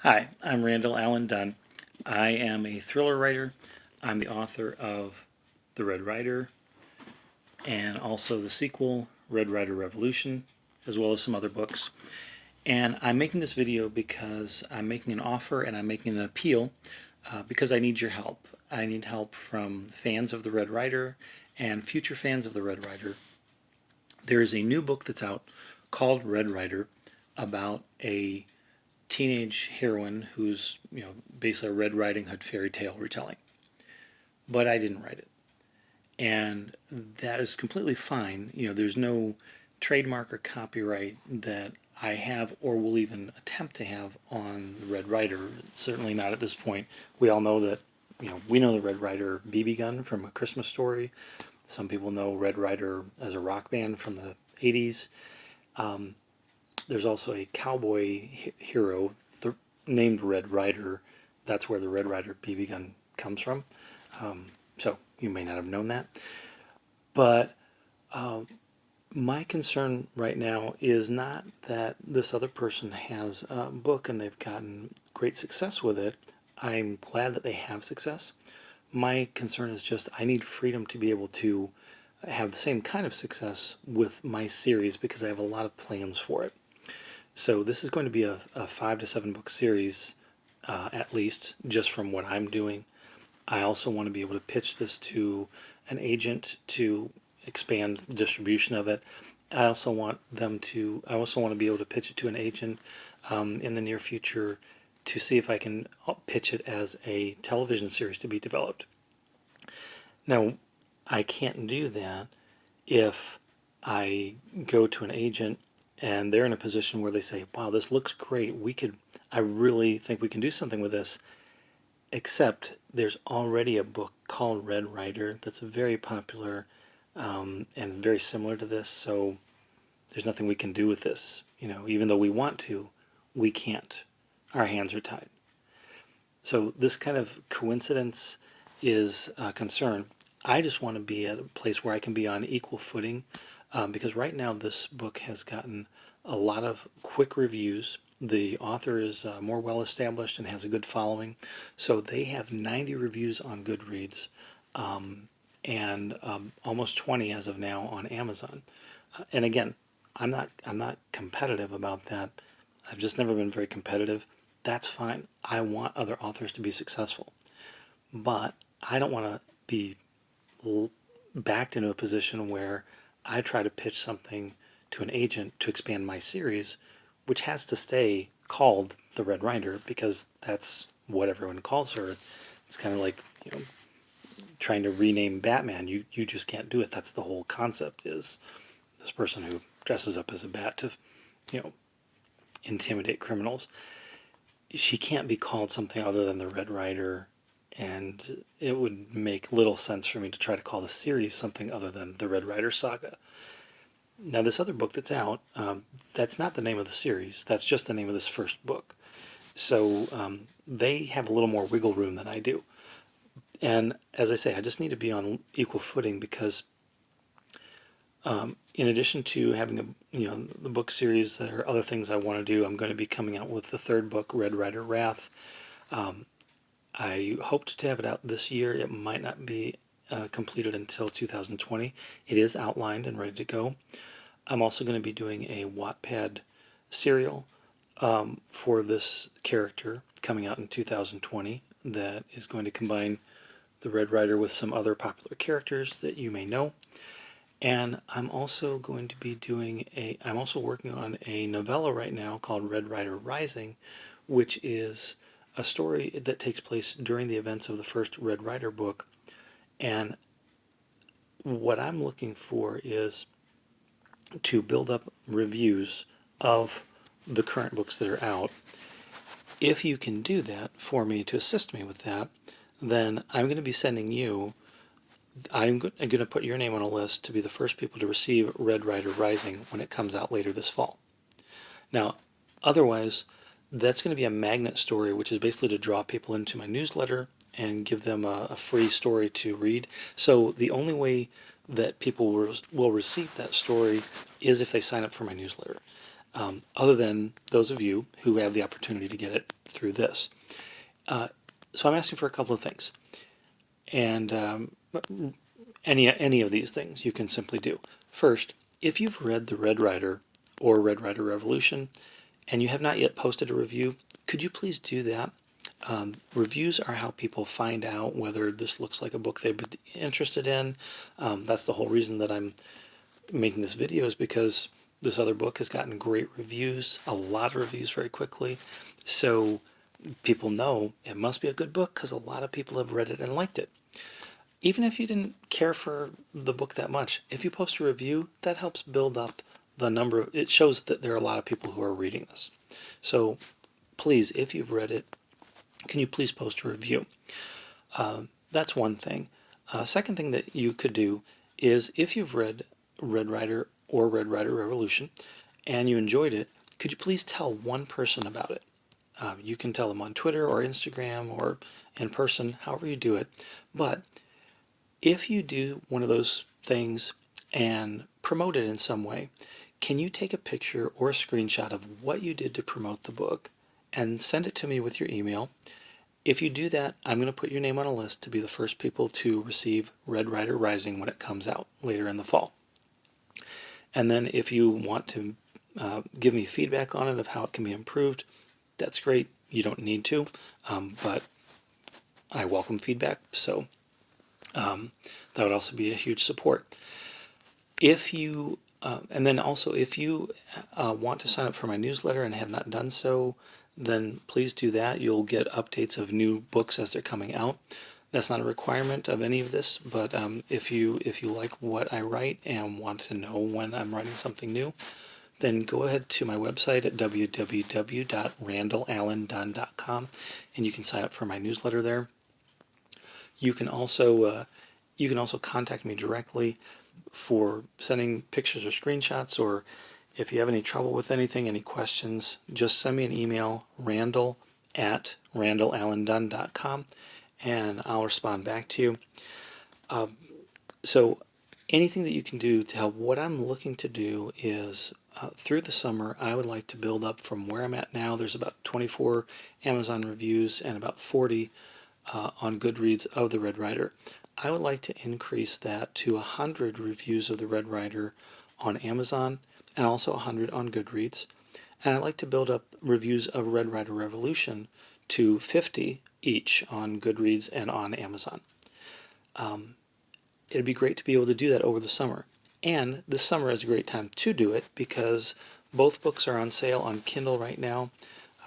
Hi, I'm Randall Allen Dunn. I am a thriller writer. I'm the author of The Red Rider and also the sequel, Red Rider Revolution, as well as some other books. And I'm making this video because I'm making an offer and I'm making an appeal because I need your help. I need help from fans of The Red Rider and future fans of The Red Rider. There is a new book that's out called Red Rider about a teenage heroine who's, basically a Red Riding Hood fairy tale retelling. But I didn't write it. And that is completely fine. There's no trademark or copyright that I have or will even attempt to have on the Red Rider. Certainly not at this point. We all know that, we know the Red Rider BB gun from A Christmas Story. Some people know Red Rider as a rock band from the 80s. There's also a cowboy hero named Red Rider. That's where the Red Rider BB gun comes from. So you may not have known that. But my concern right now is not that this other person has a book and they've gotten great success with it. I'm glad that they have success. My concern is just I need freedom to be able to have the same kind of success with my series because I have a lot of plans for it. So this is going to be a 5 to 7 book series, at least, just from what I'm doing. I also want to be able to pitch this to an agent to expand the distribution of it. I also want to be able to pitch it to an agent in the near future to see if I can pitch it as a television series to be developed. Now, I can't do that if I go to an agent and they're in a position where they say, wow, this looks great. I really think we can do something with this. Except there's already a book called Red Rider that's very popular and very similar to this. So there's nothing we can do with this. Even though we want to, we can't. Our hands are tied. So this kind of coincidence is a concern. I just want to be at a place where I can be on equal footing because right now this book has gotten a lot of quick reviews. The author is more well established and has a good following, so they have 90 reviews on Goodreads and almost 20 as of now on Amazon. And again, I'm not competitive about that. I've just never been very competitive. That's fine. I want other authors to be successful, but I don't want to be backed into a position where I try to pitch something to an agent to expand my series, which has to stay called the Red Rider because that's what everyone calls her. It's kind of like trying to rename Batman. You just can't do it. That's the whole concept. Is this person who dresses up as a bat to intimidate criminals. She can't be called something other than the Red Rider, and it would make little sense for me to try to call the series something other than the Red Rider Saga. Now, this other book that's out, that's not the name of the series. That's just the name of this first book. So they have a little more wiggle room than I do. And as I say, I just need to be on equal footing because in addition to having the book series, there are other things I want to do. I'm going to be coming out with the third book, Red Rider Wrath. I hoped to have it out this year. It might not be completed until 2020. It is outlined and ready to go. I'm also going to be doing a Wattpad serial for this character coming out in 2020 that is going to combine the Red Rider with some other popular characters that you may know. And I'm also going to be I'm also working on a novella right now called Red Rider Rising, which is a story that takes place during the events of the first Red Rider book. And what I'm looking for is to build up reviews of the current books that are out. If you can do that for me to assist me with that, then I'm going to be sending you, I'm going to put your name on a list to be the first people to receive Red Rider Rising when it comes out later this fall. Now, otherwise, that's going to be a magnet story, which is basically to draw people into my newsletter and give them a free story to read. So the only way that people will receive that story is if they sign up for my newsletter. other than those of you who have the opportunity to get it through this. So I'm asking for a couple of things, and any of these things you can simply do. First, if you've read The Red Rider or Red Rider Revolution and you have not yet posted a review, could you please do that? Reviews are how people find out whether this looks like a book they've been interested in. That's the whole reason that I'm making this video, is because this other book has gotten great reviews, a lot of reviews very quickly. So people know it must be a good book because a lot of people have read it and liked it. Even if you didn't care for the book that much, if you post a review, that helps build up the number. It shows that there are a lot of people who are reading this. So please, if you've read it, can you please post a review? That's one thing. Second thing that you could do is, if you've read Red Rider or Red Rider Revolution and you enjoyed it, could you please tell one person about it? You can tell them on Twitter or Instagram or in person, however you do it. But if you do one of those things and promote it in some way, can you take a picture or a screenshot of what you did to promote the book and send it to me with your email? If you do that, I'm going to put your name on a list to be the first people to receive Red Rider Rising when it comes out later in the fall. And then if you want to give me feedback on it of how it can be improved, that's great. You don't need to, but I welcome feedback, so that would also be a huge support. If you, and then also if you want to sign up for my newsletter and have not done so, then please do that. You'll get updates of new books as they're coming out. That's not a requirement of any of this, but if you like what I write and want to know when I'm writing something new, then go ahead to my website at www.randalallandunn.com and you can sign up for my newsletter there. You can also contact me directly for sending pictures or screenshots, or if you have any trouble with anything, any questions, just send me an email, randall@randalallandunn.com, and I'll respond back to you. So anything that you can do to help. What I'm looking to do is, through the summer, I would like to build up from where I'm at now. There's about 24 Amazon reviews and about 40 on Goodreads of the Red Rider. I would like to increase that to 100 reviews of the Red Rider on Amazon and also 100 on Goodreads. And I'd like to build up reviews of Red Rider Revolution to 50 each on Goodreads and on Amazon. It'd be great to be able to do that over the summer. And this summer is a great time to do it because both books are on sale on Kindle right now.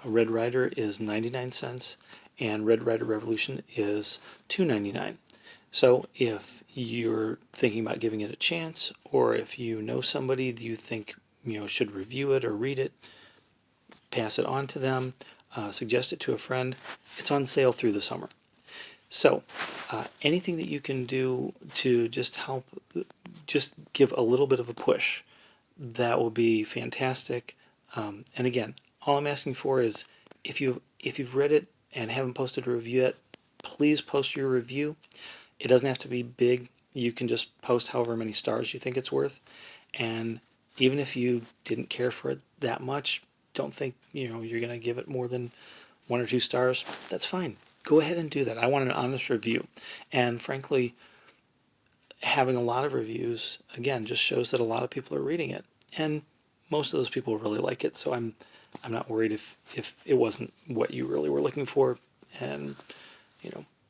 Red Rider is 99 cents and Red Rider Revolution is $2.99. So if you're thinking about giving it a chance, or if you know somebody that you think should review it or read it, pass it on to them, suggest it to a friend. It's on sale through the summer. So anything that you can do to just help, just give a little bit of a push, that will be fantastic. And again, all I'm asking for is, if you've read it and haven't posted a review yet, please post your review. It doesn't have to be big. You can just post however many stars you think it's worth. And even if you didn't care for it that much, don't think you're going to give it more than 1 or 2 stars, that's fine. Go ahead and do that. I want an honest review. And frankly, having a lot of reviews, again, just shows that a lot of people are reading it. And most of those people really like it, so I'm not worried if it wasn't what you really were looking for. And,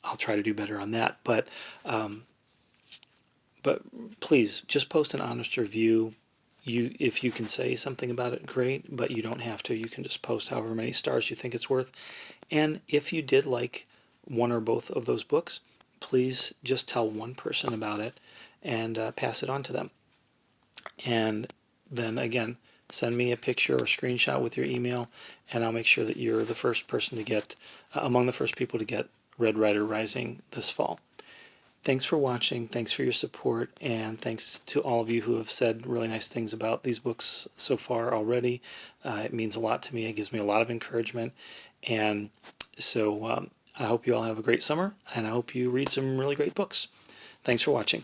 I'll try to do better on that. But please, just post an honest review. If you can say something about it, great, but you don't have to. You can just post however many stars you think it's worth. And if you did like one or both of those books, please just tell one person about it and pass it on to them. And then again, send me a picture or screenshot with your email, and I'll make sure that you're the first person to get, among the first people to get Red Rider Rising this fall. Thanks for watching, thanks for your support, and thanks to all of you who have said really nice things about these books so far already. It means a lot to me. It gives me a lot of encouragement. And so I hope you all have a great summer, and I hope you read some really great books. Thanks for watching.